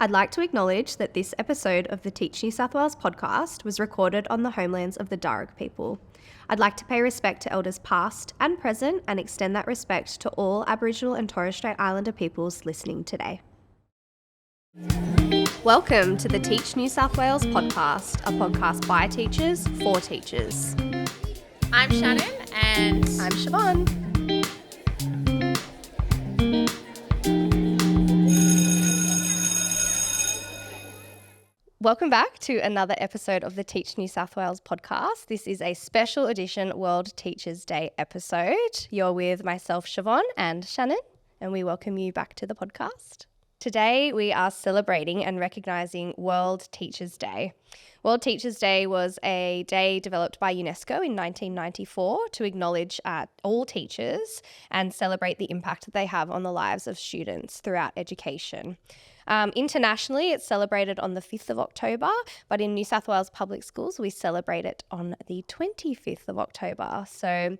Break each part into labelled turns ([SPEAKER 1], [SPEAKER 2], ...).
[SPEAKER 1] I'd like to acknowledge that this episode of the Teach New South Wales podcast was recorded on the homelands of the Darug people. I'd like to pay respect to elders past and present and extend that respect to all Aboriginal and Torres Strait Islander peoples listening today. Welcome to the Teach New South Wales podcast, a podcast by teachers for teachers.
[SPEAKER 2] I'm Shannon and
[SPEAKER 1] I'm Siobhan. Welcome back to another episode of the Teach New South Wales podcast. This is a special edition World Teachers Day episode. You're with myself, Siobhan, and Shannon, and we welcome you back to the podcast. Today, we are celebrating and recognising World Teachers Day. World Teachers Day was a day developed by UNESCO in 1994 to acknowledge all teachers and celebrate the impact that they have on the lives of students throughout education. Internationally, it's celebrated on the 5th of October, but in New South Wales public schools, we celebrate it on the 25th of October. So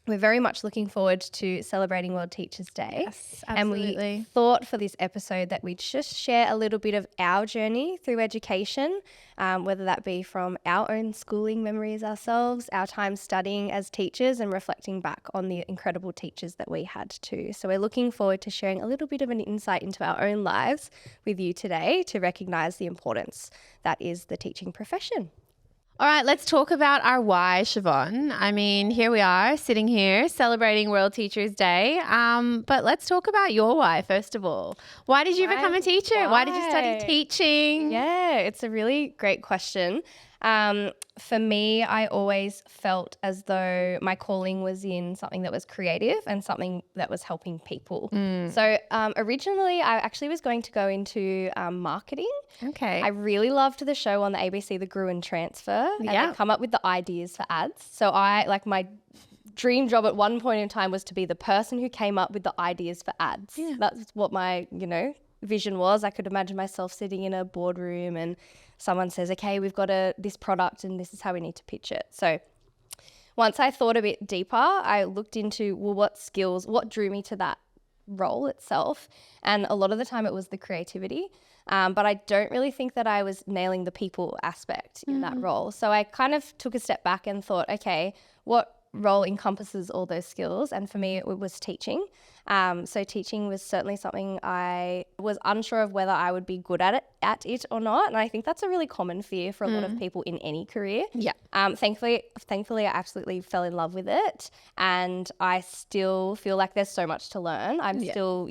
[SPEAKER 1] we're very much looking forward to celebrating World Teachers Day.
[SPEAKER 2] Yes, absolutely.
[SPEAKER 1] And we thought for this episode that we'd just share a little bit of our journey through education, whether that be from our own schooling memories ourselves, our time studying as teachers and reflecting back on the incredible teachers that we had too. So we're looking forward to sharing a little bit of an insight into our own lives with you today to recognise the importance that is the teaching profession.
[SPEAKER 2] All right, let's talk about our why, Siobhan. I mean, here we are sitting here celebrating World Teachers Day, but let's talk about your why first of all. Why did you become a teacher? Why did you study teaching?
[SPEAKER 1] Yeah, it's a really great question. For me, I always felt as though my calling was in something that was creative and something that was helping people. So originally, I actually was going to go into marketing.
[SPEAKER 2] Okay.
[SPEAKER 1] I really loved the show on the ABC, The Grew and Transfer, and I'd come up with the ideas for ads. So my dream job at one point in time was to be the person who came up with the ideas for ads. Yeah. That's what my, vision was. I could imagine myself sitting in a boardroom and someone says, okay, we've got this product and this is how we need to pitch it. So once I thought a bit deeper, I looked into, what drew me to that role itself. And a lot of the time it was the creativity. But I don't really think that I was nailing the people aspect in that role. So I kind of took a step back and thought, okay, what role encompasses all those skills? And for me, it was teaching. So teaching was certainly something I was unsure of whether I would be good at it or not. And I think that's a really common fear for a lot of people in any career.
[SPEAKER 2] Yeah.
[SPEAKER 1] Thankfully, I absolutely fell in love with it. And I still feel like there's so much to learn. I'm still,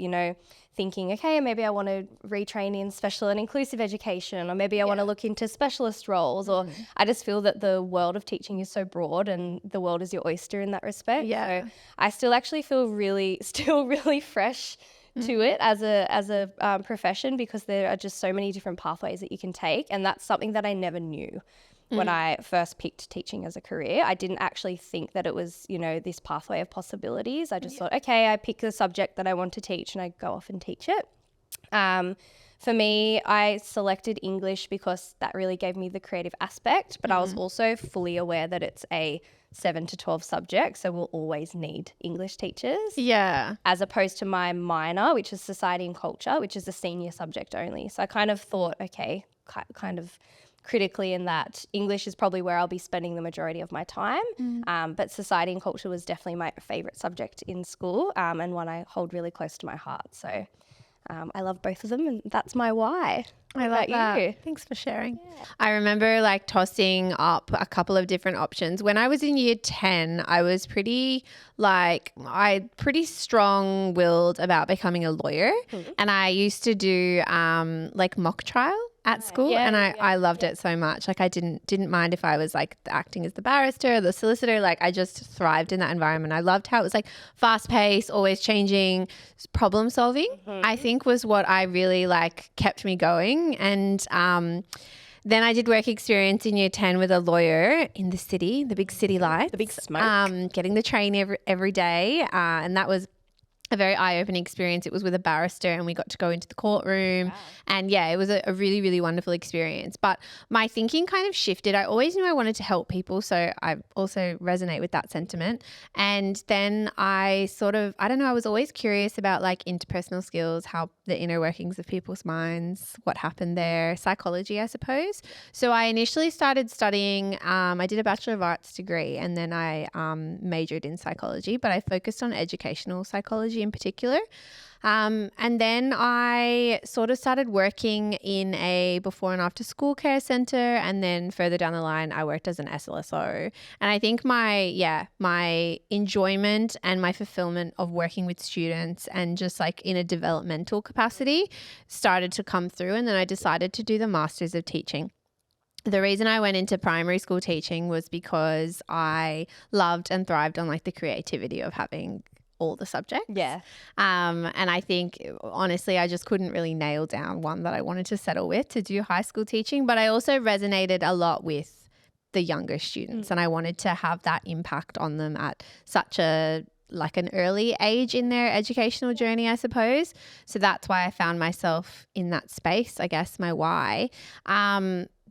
[SPEAKER 1] thinking, okay, maybe I want to retrain in special and inclusive education, or maybe I want to look into specialist roles, or I just feel that the world of teaching is so broad and the world is your oyster in that respect. Yeah. So I still actually feel really fresh to it as a profession, because there are just so many different pathways that you can take, and that's something that I never knew. When I first picked teaching as a career, I didn't actually think that it was, this pathway of possibilities. I just thought, okay, I pick the subject that I want to teach and I go off and teach it. For me, I selected English because that really gave me the creative aspect, but I was also fully aware that it's a 7 to 12 subject, so we'll always need English teachers.
[SPEAKER 2] Yeah.
[SPEAKER 1] As opposed to my minor, which is society and culture, which is a senior subject only. So I kind of thought, okay, kind of critically in that English is probably where I'll be spending the majority of my time. But society and culture was definitely my favourite subject in school, and one I hold really close to my heart. So I love both of them, and that's my why.
[SPEAKER 2] I like that.
[SPEAKER 1] You?
[SPEAKER 2] Thanks for sharing. Yeah. I remember tossing up a couple of different options. When I was in year 10, I was pretty strong-willed about becoming a lawyer. And I used to do mock trial at school, I loved it so much. I didn't mind if I was acting as the barrister or the solicitor. I just thrived in that environment. I loved how it was fast paced, always changing, problem solving. I think was what I really kept me going. And then I did work experience in year 10 with a lawyer in the city, the big city lights,
[SPEAKER 1] the big smoke,
[SPEAKER 2] getting the train every day, and that was a very eye-opening experience. It was with a barrister and we got to go into the courtroom. Wow. And yeah, it was a really, really wonderful experience. But my thinking kind of shifted. I always knew I wanted to help people, so I also resonate with that sentiment. And then I was always curious about like interpersonal skills, how the inner workings of people's minds, what happened there, psychology, I suppose. So I initially started studying, I did a Bachelor of Arts degree, and then I majored in psychology, but I focused on educational psychology in particular. And then I sort of started working in a before and after school care centre, and then further down the line I worked as an SLSO. And I think my enjoyment and my fulfillment of working with students and just like in a developmental capacity started to come through, and then I decided to do the Masters of Teaching. The reason I went into primary school teaching was because I loved and thrived on like the creativity of having all the subjects.
[SPEAKER 1] Yeah.
[SPEAKER 2] And I think honestly, I just couldn't really nail down one that I wanted to settle with to do high school teaching. But I also resonated a lot with the younger students, and I wanted to have that impact on them at such an early age in their educational journey, I suppose. So that's why I found myself in that space, I guess, my why.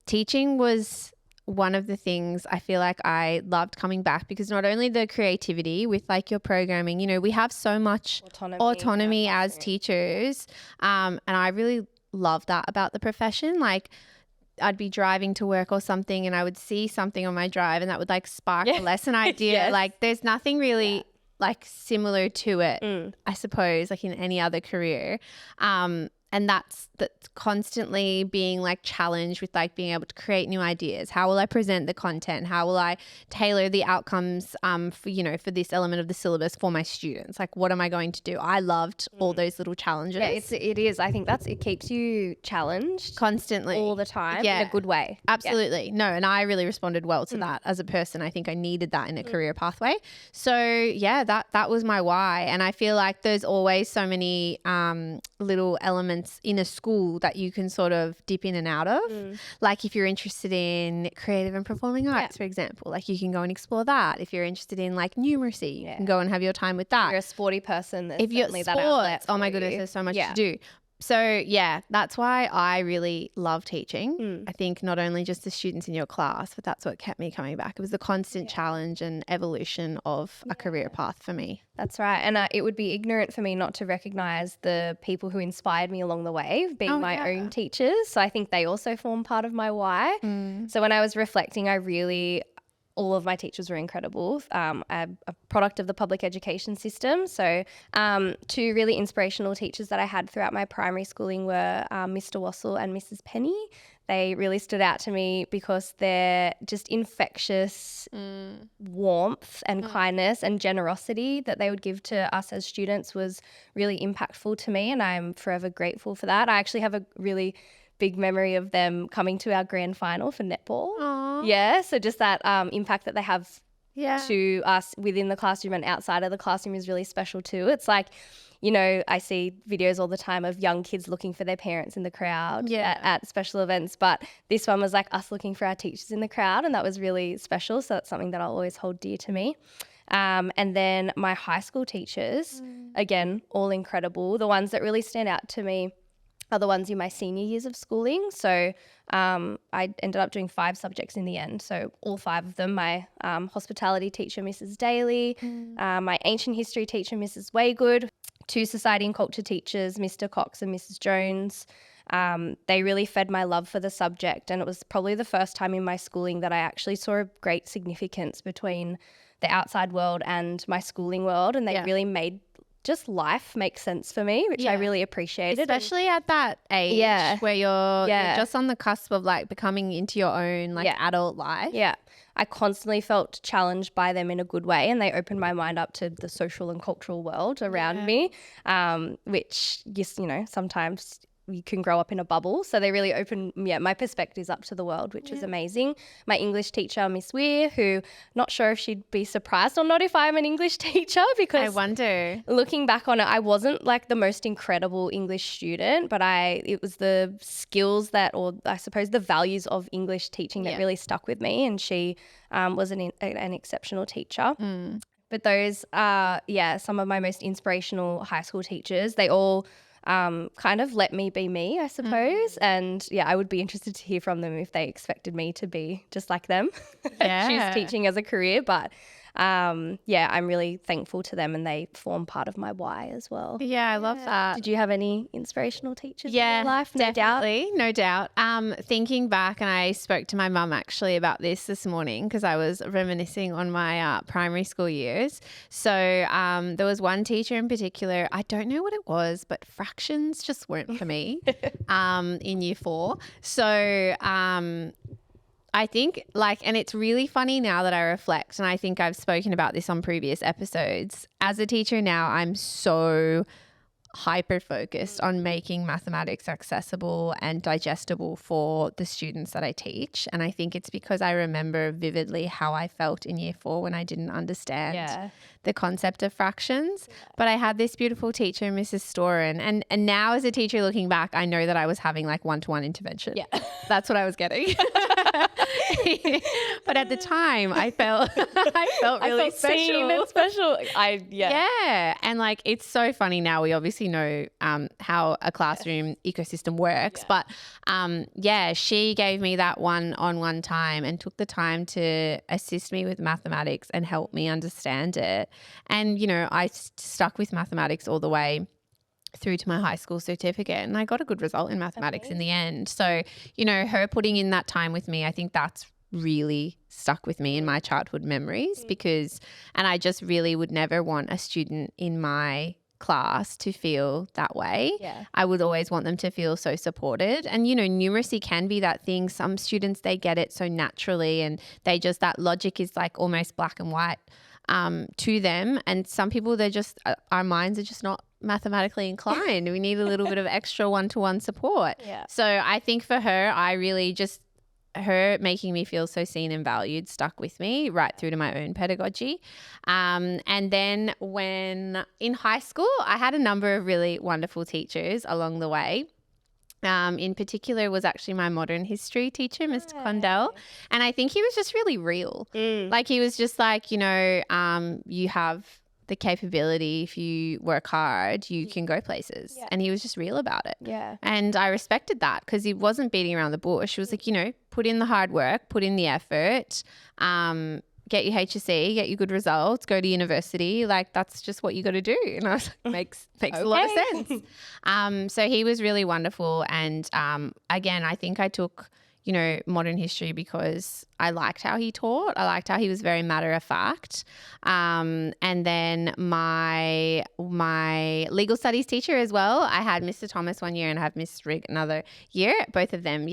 [SPEAKER 2] Teaching was one of the things I feel like I loved coming back, because not only the creativity with like your programming, you know, we have so much autonomy as teachers. And I really love that about the profession. Like I'd be driving to work or something and I would see something on my drive and that would like spark a lesson idea. Yes. Like there's nothing really like similar to it, I suppose, like in any other career. And that's constantly being like challenged with like being able to create new ideas. How will I present the content? How will I tailor the outcomes for this element of the syllabus for my students? Like what am I going to do? I loved all those little challenges.
[SPEAKER 1] Yeah, it is. I think it keeps you challenged
[SPEAKER 2] constantly
[SPEAKER 1] all the time in a good way.
[SPEAKER 2] Absolutely. Yeah. No, and I really responded well to that as a person. I think I needed that in a career pathway. So yeah, that was my why. And I feel like there's always so many little elements in a school that you can sort of dip in and out of. Like if you're interested in creative and performing arts, for example, like you can go and explore that. If you're interested in like numeracy, you can go and have your time with that.
[SPEAKER 1] If you're a sporty person,
[SPEAKER 2] if you're sports, oh my goodness, there's so much to do. So yeah, that's why I really love teaching. I think not only just the students in your class, but that's what kept me coming back. It was the constant challenge and evolution of a career path for me.
[SPEAKER 1] That's right. And it would be ignorant for me not to recognise the people who inspired me along the way, being my own teachers. So I think they also form part of my why. So when I was reflecting, all of my teachers were incredible. I'm a product of the public education system. So two really inspirational teachers that I had throughout my primary schooling were Mr. Wassell and Mrs. Penny. They really stood out to me because their just infectious warmth and kindness and generosity that they would give to us as students was really impactful to me, and I'm forever grateful for that. I actually have a really big memory of them coming to our grand final for netball. Aww. Yeah, so just that impact that they have to us within the classroom and outside of the classroom is really special too. It's like, you know, I see videos all the time of young kids looking for their parents in the crowd at special events, but this one was like us looking for our teachers in the crowd, and that was really special. So that's something that I'll always hold dear to me. And then my high school teachers, again, all incredible. The ones that really stand out to me are the ones in my senior years of schooling. So I ended up doing 5 subjects in the end. So all 5 of them, my hospitality teacher, Mrs. Daly, my ancient history teacher, Mrs. Waygood, 2 society and culture teachers, Mr. Cox and Mrs. Jones. They really fed my love for the subject, and it was probably the first time in my schooling that I actually saw a great significance between the outside world and my schooling world, and they really made just life makes sense for me, which I really appreciated.
[SPEAKER 2] Especially at that age where you're just on the cusp of like becoming into your own adult life. Yeah.
[SPEAKER 1] I constantly felt challenged by them in a good way, and they opened my mind up to the social and cultural world around me, which, sometimes you can grow up in a bubble. So they really opened my perspectives up to the world, which was amazing. My English teacher, Miss Weir, who not sure if she'd be surprised or not if I'm an English teacher, because
[SPEAKER 2] I wonder,
[SPEAKER 1] looking back on it, I wasn't like the most incredible English student, but it was the skills or I suppose the values of English teaching that really stuck with me. And she was an exceptional teacher. But those are, some of my most inspirational high school teachers. They all kind of let me be me, I suppose. And I would be interested to hear from them if they expected me to be just like them, choose teaching as a career. But I'm really thankful to them, and they form part of my why as well.
[SPEAKER 2] Yeah, I love that.
[SPEAKER 1] Did you have any inspirational teachers in your life? No
[SPEAKER 2] doubt. Thinking back, and I spoke to my mum actually about this morning because I was reminiscing on my primary school years. So there was one teacher in particular, I don't know what it was, but fractions just weren't for me in year 4. So I think and it's really funny now that I reflect, and I think I've spoken about this on previous episodes. As a teacher now, I'm so hyper focused on making mathematics accessible and digestible for the students that I teach. And I think it's because I remember vividly how I felt in year 4 when I didn't understand the concept of fractions. But I had this beautiful teacher, Mrs. Storen, and now as a teacher looking back, I know that I was having one-to-one intervention. Yeah. That's what I was getting. But at the time I felt really special.
[SPEAKER 1] And special.
[SPEAKER 2] Yeah. And it's so funny now. We obviously know how a classroom ecosystem works. But she gave me that one-on-one time and took the time to assist me with mathematics and help me understand it. And, I stuck with mathematics all the way through to my high school certificate, and I got a good result in mathematics in the end. So, her putting in that time with me, I think that's really stuck with me in my childhood memories and I just really would never want a student in my class to feel that way. I would always want them to feel so supported. And numeracy can be that thing. Some students, they get it so naturally, and they just, that logic is almost black and white to them. And some people, they're just, our minds are just not mathematically inclined. We need a little bit of extra one-to-one support. So I think for her, I really just, her making me feel so seen and valued stuck with me right through to my own pedagogy. And then when in high school, I had a number of really wonderful teachers along the way. In particular was actually my modern history teacher, Mr. Condell. And I think he was just really real. He was just you have the capability, if you work hard, you can go places. And he was just real about it. And I respected that because he wasn't beating around the bush. He was put in the hard work, put in the effort, get your HSC, get your good results, go to university. That's just what you got to do. And I was makes a lot of sense. So he was really wonderful. And again, I think I took modern history because I liked how he taught. I liked how he was very matter of fact. And then my legal studies teacher as well, I had Mr. Thomas one year and I have Miss Rigg another year. Both of them,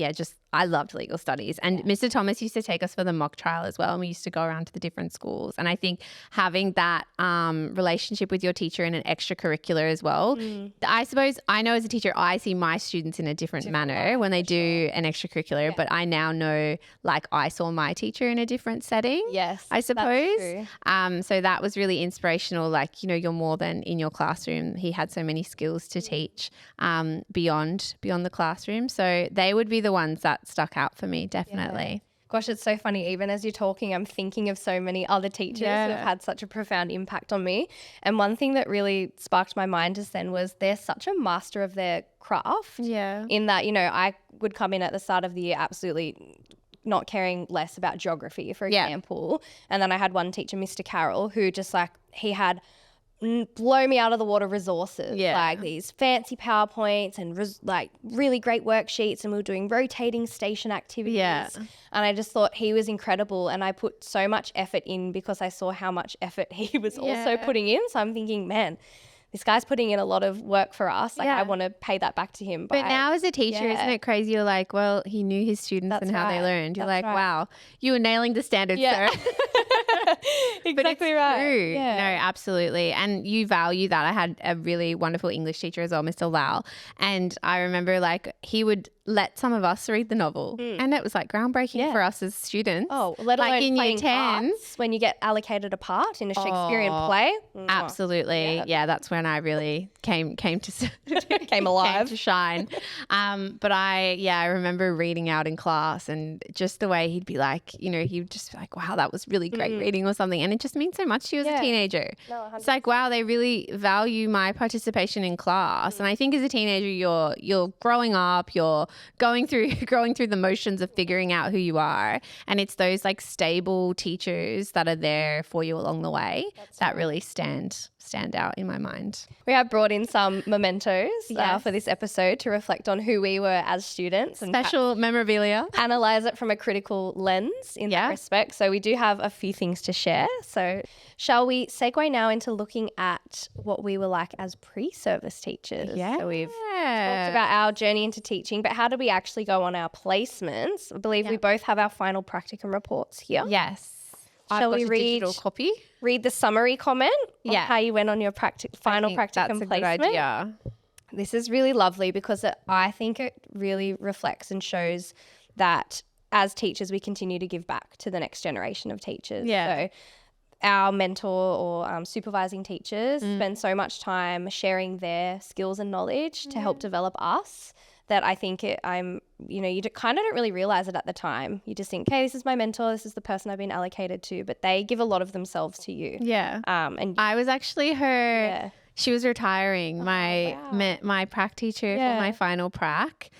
[SPEAKER 2] I loved legal studies. And Mr. Thomas used to take us for the mock trial as well. And we used to go around to the different schools. And I think having that relationship with your teacher in an extracurricular as well, I suppose I know as a teacher, I see my students in a different manner when they do an extracurricular, but I now know I saw my teacher in a different setting. Yes, I suppose. That's true. So that was really inspirational. You're more than in your classroom. He had so many skills to teach beyond the classroom. So they would be the ones that stuck out for me, definitely.
[SPEAKER 1] Gosh, it's so funny. Even as you're talking, I'm thinking of so many other teachers who have had such a profound impact on me. And one thing that really sparked my mind just then was they're such a master of their craft. In that, I would come in at the start of the year absolutely not caring less about geography, for example. And then I had one teacher, Mr. Carroll, who just he had blow me out of the water resources, these fancy PowerPoints and really great worksheets, and we were doing rotating station activities. And I just thought he was incredible, and I put so much effort in because I saw how much effort he was also putting in. So I'm thinking, man, this guy's putting in a lot of work for us. I want to pay that back to him.
[SPEAKER 2] But now as a teacher, isn't it crazy? You're well, he knew his students and how they learned. You're wow, you were nailing the standards, sir.
[SPEAKER 1] Exactly right.
[SPEAKER 2] True. No, absolutely. And you value that. I had a really wonderful English teacher as well, Mr. Lau. And I remember he would let some of us read the novel. And it was like groundbreaking for us as students.
[SPEAKER 1] Oh, let alone
[SPEAKER 2] like in
[SPEAKER 1] playing
[SPEAKER 2] year 10
[SPEAKER 1] parts when you get allocated a part in a Shakespearean play.
[SPEAKER 2] Absolutely. Yeah, that's when I really came to
[SPEAKER 1] Came alive.
[SPEAKER 2] came to shine. But I remember reading out in class, and just the way he'd be like, he would just be like, wow, that was really great reading or something. And it just means so much to you as a teenager. No, it's like, wow, they really value my participation in class. And I think as a teenager, you're growing up, you're going through the motions of figuring out who you are. And it's those like stable teachers that are there for you along the way that really stand out in my mind.
[SPEAKER 1] We have brought in some mementos for this episode to reflect on who we were as students. And
[SPEAKER 2] special memorabilia.
[SPEAKER 1] Analyze it from a critical lens in that respect. So we do have a few things to share. So shall we segue now into looking at what we were like as pre-service teachers?
[SPEAKER 2] Yeah.
[SPEAKER 1] So we've talked about our journey into teaching, but how do we actually go on our placements? I believe we both have our final practicum reports here.
[SPEAKER 2] Yes.
[SPEAKER 1] Shall we
[SPEAKER 2] read digital copy?
[SPEAKER 1] Read the summary comment on how you went on your final practicum
[SPEAKER 2] that's a
[SPEAKER 1] placement?
[SPEAKER 2] good idea.
[SPEAKER 1] This is really lovely because I think it really reflects and shows that as teachers we continue to give back to the next generation of teachers.
[SPEAKER 2] Yeah.
[SPEAKER 1] So our mentor or supervising teachers spend so much time sharing their skills and knowledge to help develop us, that I think you kind of don't really realize it at the time. You just think, okay, this is my mentor, this is the person I've been allocated to, but they give a lot of themselves to you.
[SPEAKER 2] Yeah.
[SPEAKER 1] And
[SPEAKER 2] I was actually her, she was retiring, my prac teacher for my final prac.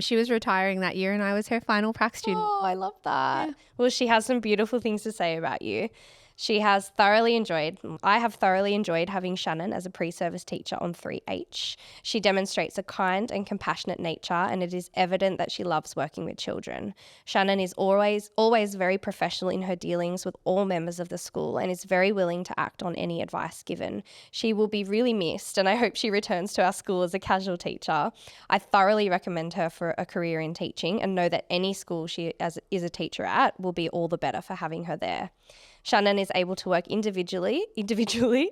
[SPEAKER 2] She was retiring that year and I was her final prac student.
[SPEAKER 1] Oh, I love that. Yeah. Well, she has some beautiful things to say about you. I have thoroughly enjoyed having Shannon as a pre-service teacher on 3H. She demonstrates a kind and compassionate nature, and it is evident that she loves working with children. Shannon is always very professional in her dealings with all members of the school and is very willing to act on any advice given. She will be really missed, and I hope she returns to our school as a casual teacher. I thoroughly recommend her for a career in teaching and know that any school she is a teacher at will be all the better for having her there. Shannon is able to work individually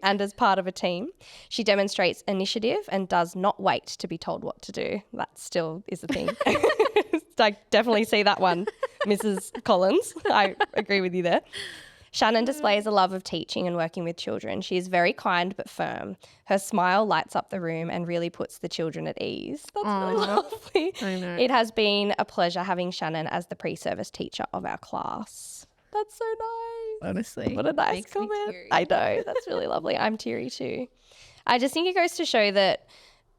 [SPEAKER 1] and as part of a team. She demonstrates initiative and does not wait to be told what to do. That still is a thing. I definitely see that one, Mrs. Collins. I agree with you there. Shannon displays a love of teaching and working with children. She is very kind but firm. Her smile lights up the room and really puts the children at ease. That's really lovely. I know. It has been a pleasure having Shannon as the pre-service teacher of our class. That's so nice.
[SPEAKER 2] Honestly.
[SPEAKER 1] What a nice comment. I know. That's really lovely. I'm teary too. I just think it goes to show that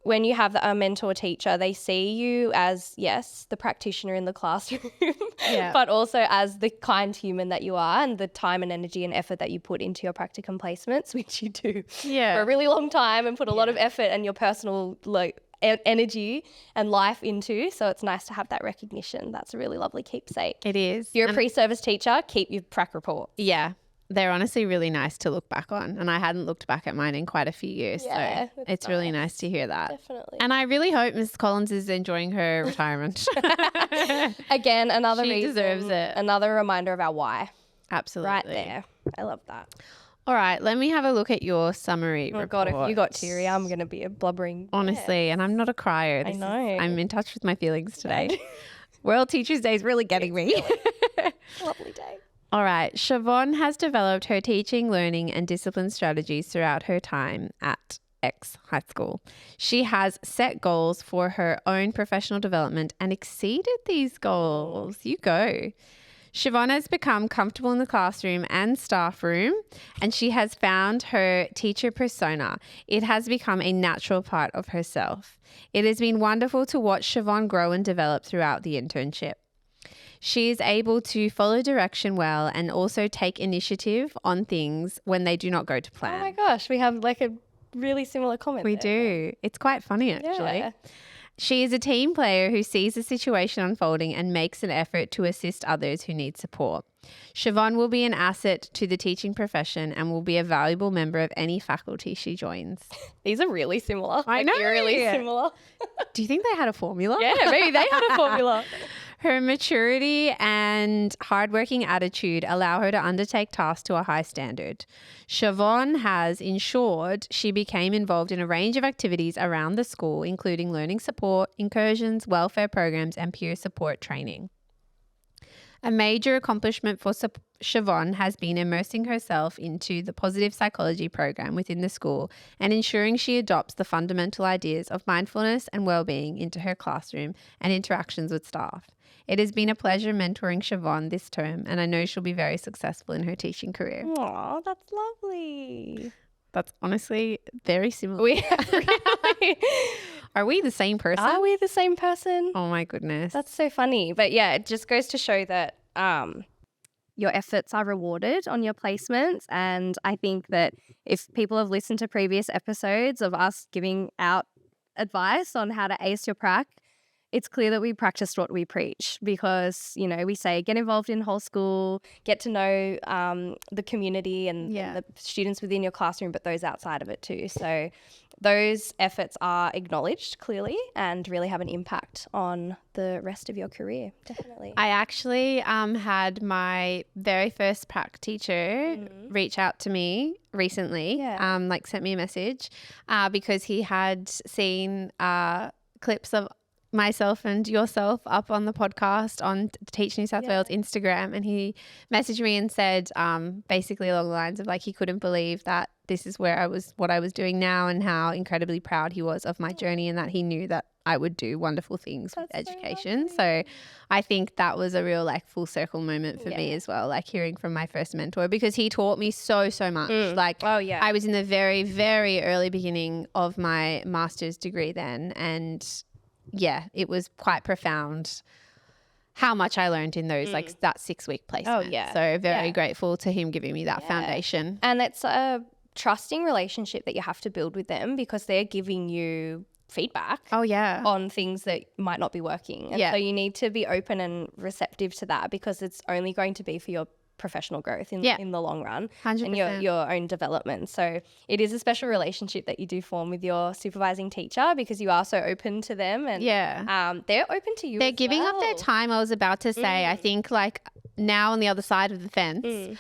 [SPEAKER 1] when you have a mentor teacher, they see you as, yes, the practitioner in the classroom, but also as the kind human that you are and the time and energy and effort that you put into your practicum placements, which you do for a really long time and put a lot of effort and your personal energy and life into. So it's nice to have that recognition. That's a really lovely keepsake.
[SPEAKER 2] It is.
[SPEAKER 1] If you're a pre-service teacher, keep your prac report.
[SPEAKER 2] Yeah. They're honestly really nice to look back on. And I hadn't looked back at mine in quite a few years. So it's really nice to hear that.
[SPEAKER 1] Definitely.
[SPEAKER 2] And I really hope Mrs. Collins is enjoying her retirement.
[SPEAKER 1] Again, another
[SPEAKER 2] she
[SPEAKER 1] reason.
[SPEAKER 2] Deserves it.
[SPEAKER 1] Another reminder of our why.
[SPEAKER 2] Absolutely.
[SPEAKER 1] Right there. I love that.
[SPEAKER 2] All right, let me have a look at your summary report.
[SPEAKER 1] God, if you got teary, I'm going to be a blubbering.
[SPEAKER 2] Honestly, and I'm not a crier.
[SPEAKER 1] I know.
[SPEAKER 2] I'm in touch with my feelings today. World Teachers Day is really getting me.
[SPEAKER 1] Lovely day.
[SPEAKER 2] All right, Siobhan has developed her teaching, learning and discipline strategies throughout her time at X High School. She has set goals for her own professional development and exceeded these goals. You go. Siobhan has become comfortable in the classroom and staff room, and she has found her teacher persona. It has become a natural part of herself. It has been wonderful to watch Siobhan grow and develop throughout the internship. She is able to follow direction well and also take initiative on things when they do not go to plan.
[SPEAKER 1] Oh my gosh, we have like a really similar comment.
[SPEAKER 2] We do. It's quite funny actually.
[SPEAKER 1] Yeah.
[SPEAKER 2] She is a team player who sees the situation unfolding and makes an effort to assist others who need support. Siobhan will be an asset to the teaching profession and will be a valuable member of any faculty she joins.
[SPEAKER 1] These are really similar.
[SPEAKER 2] I know.
[SPEAKER 1] Really similar.
[SPEAKER 2] Do you think they had a formula?
[SPEAKER 1] Yeah, maybe they had a formula.
[SPEAKER 2] Her maturity and hardworking attitude allow her to undertake tasks to a high standard. Siobhan has ensured she became involved in a range of activities around the school, including learning support, incursions, welfare programs, and peer support training. A major accomplishment for Siobhan has been immersing herself into the positive psychology program within the school and ensuring she adopts the fundamental ideas of mindfulness and well-being into her classroom and interactions with staff. It has been a pleasure mentoring Siobhan this term, and I know she'll be very successful in her teaching career.
[SPEAKER 1] Aw, that's lovely.
[SPEAKER 2] That's honestly very similar.
[SPEAKER 1] Really?
[SPEAKER 2] Are we the same person?
[SPEAKER 1] Are we the same person?
[SPEAKER 2] Oh my goodness.
[SPEAKER 1] That's so funny. But yeah, it just goes to show that your efforts are rewarded on your placements. And I think that if people have listened to previous episodes of us giving out advice on how to ace your prac, it's clear that we practiced what we preach because, you know, we say get involved in whole school, get to know the community and the students within your classroom, but those outside of it too. So those efforts are acknowledged clearly and really have an impact on the rest of your career, definitely.
[SPEAKER 2] I actually had my very first prac teacher reach out to me recently, sent me a message because he had seen clips of myself and yourself up on the podcast on Teach New South Wales Instagram, and he messaged me and said basically along the lines of like he couldn't believe that this is where I was, what I was doing now, and how incredibly proud he was of my journey and that he knew that I would do wonderful things with education. So I think that was a real like full circle moment for me as well, like hearing from my first mentor, because he taught me so much. Like I was in the very, very early beginning of my master's degree then, and yeah, it was quite profound how much I learned in those like that 6-week placement. Oh yeah. So very grateful to him giving me that foundation.
[SPEAKER 1] And it's a trusting relationship that you have to build with them because they're giving you feedback on things that might not be working. And so you need to be open and receptive to that because it's only going to be for your professional growth in the long run
[SPEAKER 2] 100%.
[SPEAKER 1] And your own development. So it is a special relationship that you do form with your supervising teacher because you are so open to them and they're open to you.
[SPEAKER 2] They're giving up their time. I was about to say, I think like now on the other side of the fence,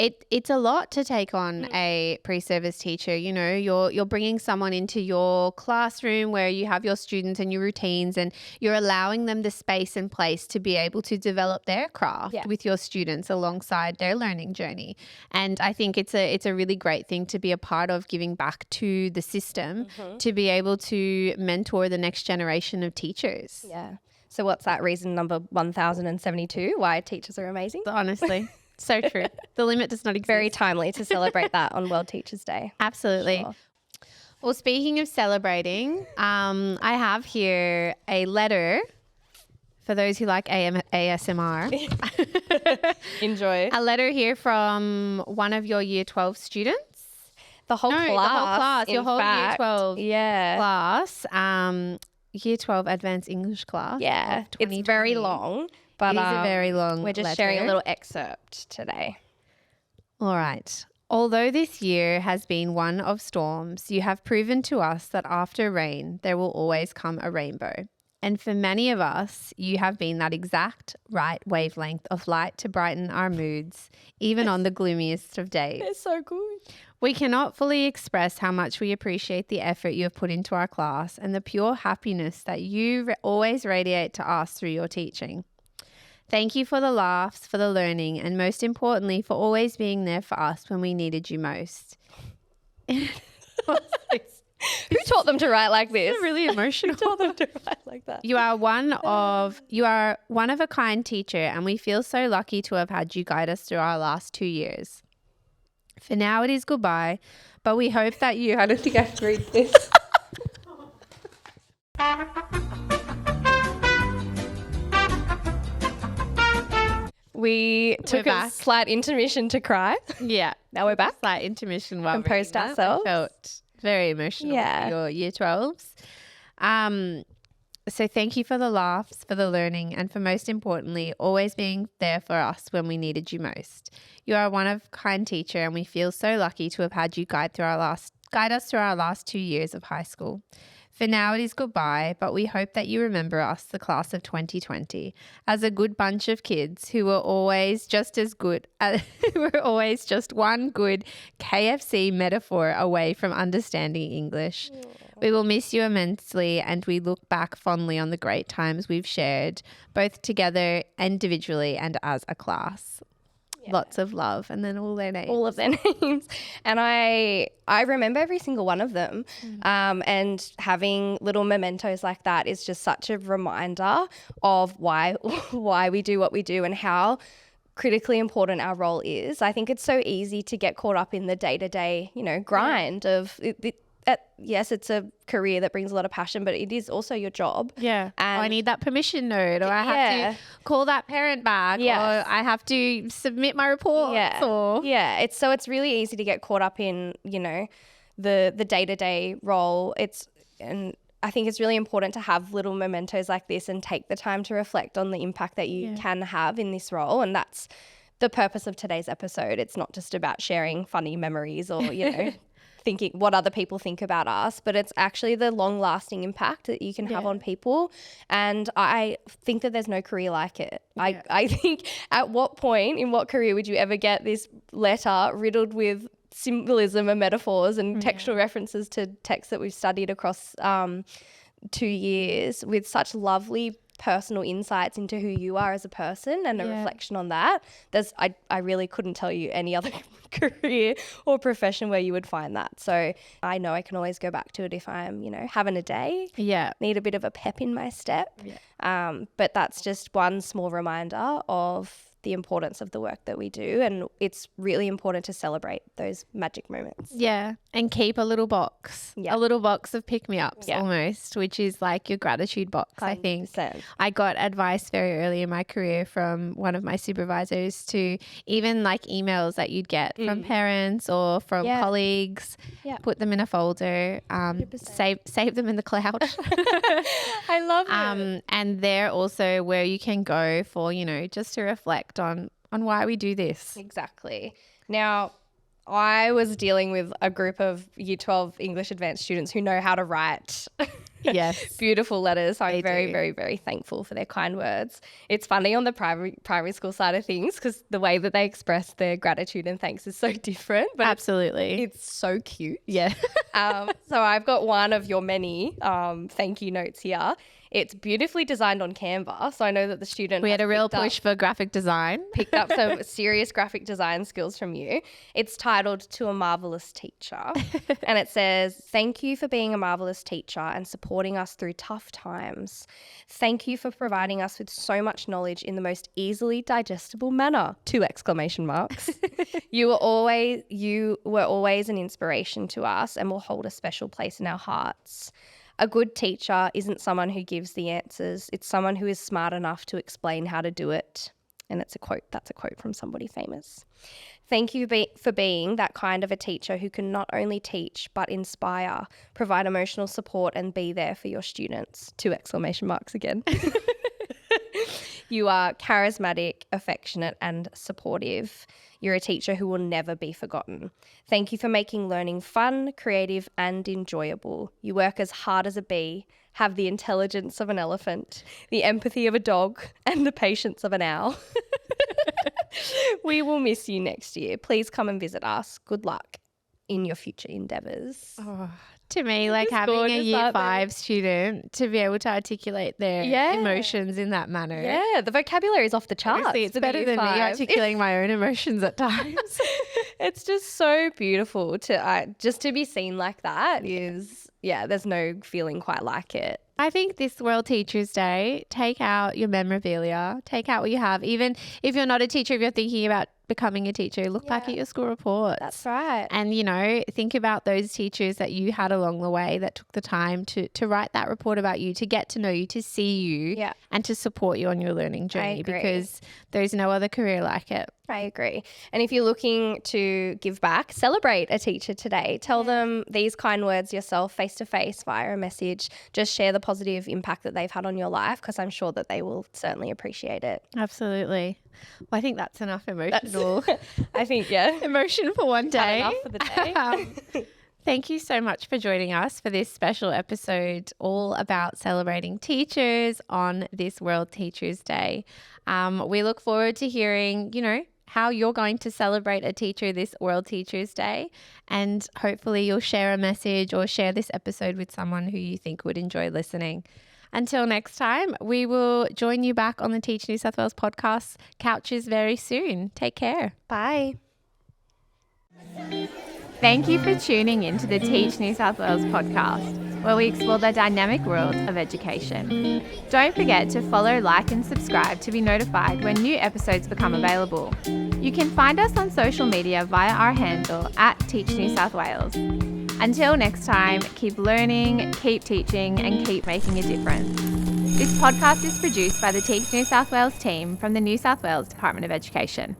[SPEAKER 2] it's a lot to take on a pre-service teacher. You know, you're bringing someone into your classroom where you have your students and your routines, and you're allowing them the space and place to be able to develop their craft with your students alongside their learning journey. And I think it's a really great thing to be a part of, giving back to the system to be able to mentor the next generation of teachers.
[SPEAKER 1] Yeah. So what's that reason number 1072 why teachers are amazing?
[SPEAKER 2] Honestly. So true. The limit does not exist.
[SPEAKER 1] Very timely to celebrate that on World Teachers Day.
[SPEAKER 2] Absolutely. Sure. Well, speaking of celebrating, I have here a letter for those who like ASMR.
[SPEAKER 1] Enjoy.
[SPEAKER 2] A letter here from one of your Year 12 students.
[SPEAKER 1] The whole class.
[SPEAKER 2] Your whole Year 12 class. Year 12 Advanced English class.
[SPEAKER 1] Yeah. It's very long. But
[SPEAKER 2] it is a very long
[SPEAKER 1] we're just
[SPEAKER 2] letter.
[SPEAKER 1] sharing a little excerpt today.
[SPEAKER 2] All right. Although this year has been one of storms, you have proven to us that after rain, there will always come a rainbow. And for many of us, you have been that exact right wavelength of light to brighten our moods, even on the gloomiest of days.
[SPEAKER 1] It's so good.
[SPEAKER 2] We cannot fully express how much we appreciate the effort you have put into our class and the pure happiness that you always radiate to us through your teaching. Thank you for the laughs, for the learning, and most importantly, for always being there for us when we needed you most.
[SPEAKER 1] Who taught them to write like this?
[SPEAKER 2] It's really emotional.
[SPEAKER 1] Who taught them to write like that?
[SPEAKER 2] You are one of a kind teacher, and we feel so lucky to have had you guide us through our last 2 years. For now, it is goodbye, but we hope that you... I don't think I can read this.
[SPEAKER 1] We took a slight intermission to cry.
[SPEAKER 2] Yeah.
[SPEAKER 1] Now we're back.
[SPEAKER 2] Slight intermission while
[SPEAKER 1] composed ourselves.
[SPEAKER 2] I felt very emotional for your Year 12s. So thank you for the laughs, for the learning, and for most importantly, always being there for us when we needed you most. You are one of a kind teacher, and we feel so lucky to have had you guide us through our last 2 years of high school. For now it is goodbye, but we hope that you remember us, the class of 2020, as a good bunch of kids who were always just as good, who were always just one good KFC metaphor away from understanding English. We will miss you immensely, and we look back fondly on the great times we've shared, both together, individually, and as a class. Lots of love, and then all their names.
[SPEAKER 1] All of their names. And I remember every single one of them. And having little mementos like that is just such a reminder of why we do what we do and how critically important our role is. I think it's so easy to get caught up in the day-to-day, grind of yes, it's a career that brings a lot of passion, but it is also your job.
[SPEAKER 2] Yeah.
[SPEAKER 1] And
[SPEAKER 2] I need that permission note, or I have to call that parent back, or I have to submit my report.
[SPEAKER 1] Yeah. It's really easy to get caught up in, the day-to-day role. And I think it's really important to have little mementos like this and take the time to reflect on the impact that you can have in this role. And that's the purpose of today's episode. It's not just about sharing funny memories or, thinking what other people think about us, but it's actually the long-lasting impact that you can have on people. And I think that there's no career like it. I think at what point in what career would you ever get this letter riddled with symbolism and metaphors and textual references to texts that we've studied across 2 years with such lovely personal insights into who you are as a person and a reflection on that. I really couldn't tell you any other career or profession where you would find that. So I know I can always go back to it if I'm, having a day. Yeah. Need a bit of a pep in my step. Yeah. But that's just one small reminder of the importance of the work that we do, and it's really important to celebrate those magic moments.
[SPEAKER 2] Yeah, and keep a little box, a little box of pick-me-ups almost, which is like your gratitude box, 100%. I think. I got advice very early in my career from one of my supervisors to even like emails that you'd get from parents or from colleagues, put them in a folder, save them in the cloud.
[SPEAKER 1] I love it.
[SPEAKER 2] And they're also where you can go for, just to reflect on why we do this.
[SPEAKER 1] Exactly. Now, I was dealing with a group of Year 12 English Advanced students who know how to write beautiful letters. So I'm very, very, very thankful for their kind words. It's funny on the primary school side of things because the way that they express their gratitude and thanks is so different. But
[SPEAKER 2] absolutely.
[SPEAKER 1] It's so cute.
[SPEAKER 2] Yeah.
[SPEAKER 1] So I've got one of your many thank you notes here. It's beautifully designed on Canva. So I know that the student
[SPEAKER 2] we had a real push for graphic design.
[SPEAKER 1] Picked up some serious graphic design skills from you. It's titled To a Marvelous Teacher. And it says, thank you for being a marvelous teacher and supporting us through tough times. Thank you for providing us with so much knowledge in the most easily digestible manner. 2 exclamation marks. You were always an inspiration to us and will hold a special place in our hearts. A good teacher isn't someone who gives the answers. It's someone who is smart enough to explain how to do it. And that's a quote from somebody famous. Thank you for being that kind of a teacher who can not only teach but inspire, provide emotional support and be there for your students. 2 exclamation marks again. You are charismatic, affectionate and supportive. You're a teacher who will never be forgotten. Thank you for making learning fun, creative and enjoyable. You work as hard as a bee, have the intelligence of an elephant, the empathy of a dog and the patience of an owl. We will miss you next year. Please come and visit us. Good luck in your future endeavours.
[SPEAKER 2] Oh, to me, like having a Year 5 student to be able to articulate their emotions in that manner.
[SPEAKER 1] Yeah, the vocabulary is off the charts.
[SPEAKER 2] Obviously, it's better than me articulating my own emotions at times.
[SPEAKER 1] It's just so beautiful to just to be seen like that is, there's no feeling quite like it.
[SPEAKER 2] I think this World Teachers Day, take out your memorabilia, take out what you have. Even if you're not a teacher, if you're thinking about becoming a teacher, look back at your school reports.
[SPEAKER 1] That's right.
[SPEAKER 2] And, think about those teachers that you had along the way that took the time to write that report about you, to get to know you, to see you and to support you on your learning journey, because there's no other career like it.
[SPEAKER 1] I agree. And if you're looking to give back, celebrate a teacher today. Tell them these kind words yourself face to face via a message. Just share the positive impact that they've had on your life, because I'm sure that they will certainly appreciate it.
[SPEAKER 2] Absolutely. Well, I think that's enough emotional.
[SPEAKER 1] I think, emotion
[SPEAKER 2] for one day.
[SPEAKER 1] Enough for the day.
[SPEAKER 2] Thank you so much for joining us for this special episode all about celebrating teachers on this World Teachers Day. We look forward to hearing, how you're going to celebrate a teacher this World Teachers Day, and hopefully you'll share a message or share this episode with someone who you think would enjoy listening. Until next time, we will join you back on the Teach New South Wales podcast couches very soon. Take care.
[SPEAKER 1] Bye.
[SPEAKER 2] Thank you for tuning in to the Teach New South Wales podcast, where we explore the dynamic world of education. Don't forget to follow, like and subscribe to be notified when new episodes become available. You can find us on social media via our handle @Teach New South Wales. Until next time, keep learning, keep teaching and keep making a difference. This podcast is produced by the Teach New South Wales team from the New South Wales Department of Education.